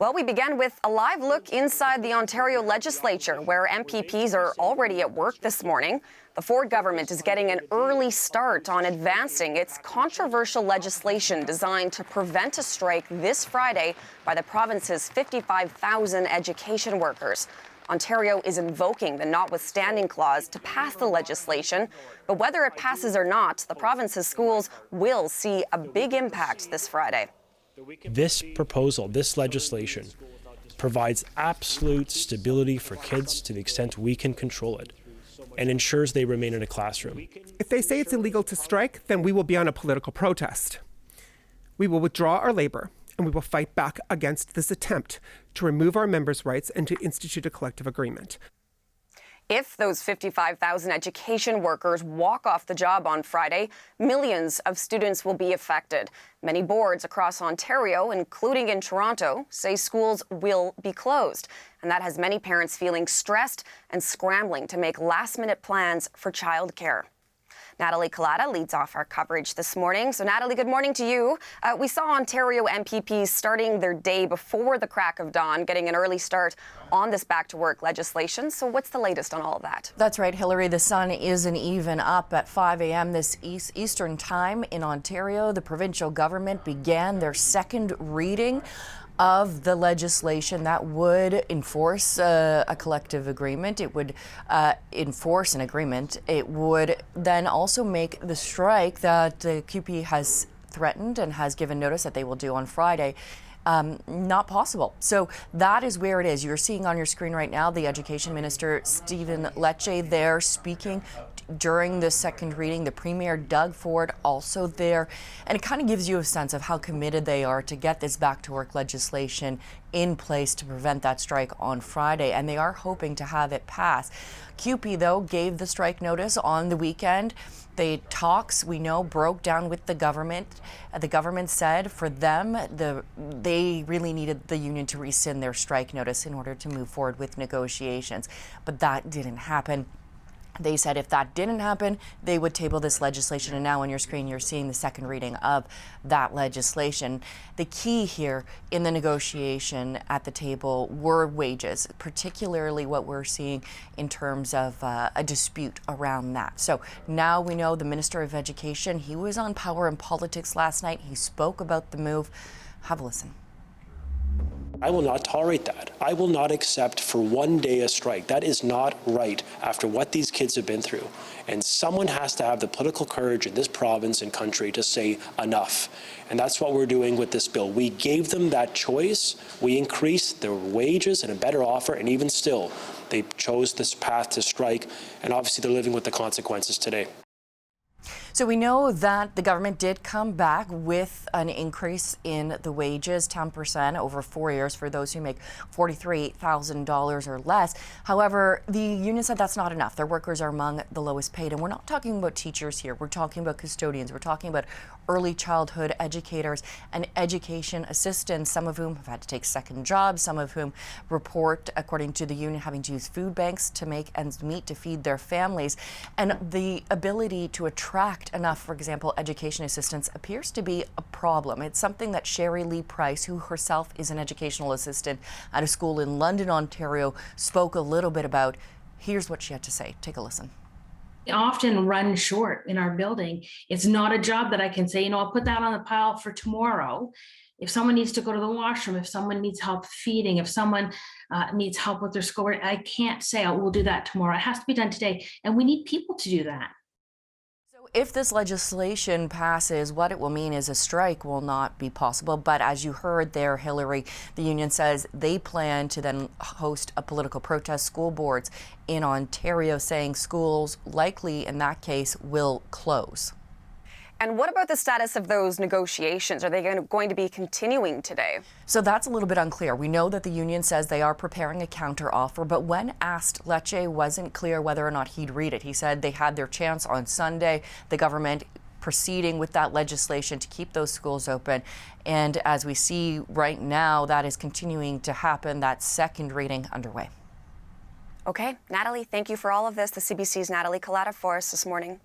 Well, we begin with a live look inside the Ontario legislature, where MPPs are already at work this morning. The Ford government is getting an early start on advancing its controversial legislation designed to prevent a strike this Friday by the province's 55,000 education workers. Ontario is invoking the notwithstanding clause to pass the legislation, but whether it passes or not, the province's schools will see a big impact this Friday. This proposal, this legislation, provides absolute stability for kids to the extent we can control it, and ensures they remain in a classroom. If they say it's illegal to strike, then we will be on a political protest. We will withdraw our labor, and we will fight back against this attempt to remove our members' rights and to institute a collective agreement. If those 55,000 education workers walk off the job on Friday, millions of students will be affected. Many boards across Ontario, including in Toronto, say schools will be closed. And that has many parents feeling stressed and scrambling to make last-minute plans for childcare. Natalie Collada leads off our coverage this morning. So, Natalie, good morning to you. We saw Ontario MPPs starting their day before the crack of dawn, getting an early start on this back-to-work legislation. So what's the latest on all of that? That's right, Hillary. The sun isn't even up at 5 a.m. this Eastern time in Ontario. The provincial government began their second reading of the legislation that would enforce a collective agreement. It would enforce an agreement. It would then also make the strike that the QP has threatened and has given notice that they will do on Friday not possible. So that is where it is. You're seeing on your screen right now the Education Minister, Stephen Lecce, there speaking during the second reading. The Premier, Doug Ford, also there. And it kind of gives you a sense of how committed they are to get this back-to-work legislation in place to prevent that strike on Friday. And they are hoping to have it pass. QP, though, gave the strike notice on the weekend. The talks, we know, broke down with the government. The government said for them, they really needed the union to rescind their strike notice in order to move forward with negotiations. But that didn't happen. They said if that didn't happen, they would table this legislation. And now on your screen, you're seeing the second reading of that legislation. The key here in the negotiation at the table were wages, particularly what we're seeing in terms of a dispute around that. So now we know the Minister of Education, he was on Power and Politics last night. He spoke about the move. Have a listen. I will not tolerate that. I will not accept for one day a strike. That is not right after what these kids have been through. And someone has to have the political courage in this province and country to say enough. And that's what we're doing with this bill. We gave them that choice. We increased their wages and a better offer, and even still, they chose this path to strike. And obviously, they're living with the consequences today. So we know that the government did come back with an increase in the wages, 10% over 4 years for those who make $43,000 or less. However, the union said that's not enough. Their workers are among the lowest paid. And we're not talking about teachers here. We're talking about custodians. We're talking about early childhood educators and education assistants, some of whom have had to take second jobs, some of whom report, according to the union, having to use food banks to make ends meet to feed their families. And the ability to attract enough, for example, education assistants appears to be a problem. It's something that Sherry Lee Price, who herself is an educational assistant at a school in London, Ontario, spoke a little bit about. Here's what she had to say. Take a listen. Often run short in our building. It's not a job that I can say, I'll put that on the pile for tomorrow. If someone needs to go to the washroom, if someone needs help feeding, if someone needs help with their schoolwork, I can't say, we'll do that tomorrow. It has to be done today. And we need people to do that. If this legislation passes, what it will mean is a strike will not be possible. But as you heard there, Hillary, the union says they plan to then host a political protest. School boards in Ontario saying schools likely in that case will close. And what about the status of those negotiations? Are they going to be continuing today? So that's a little bit unclear. We know that the union says they are preparing a counteroffer, but when asked, Lecce wasn't clear whether or not he'd read it. He said they had their chance on Sunday. The government proceeding with that legislation to keep those schools open. And as we see right now, that is continuing to happen, that second reading underway. Okay, Natalie, thank you for all of this. The CBC's Natalie Collada for us this morning.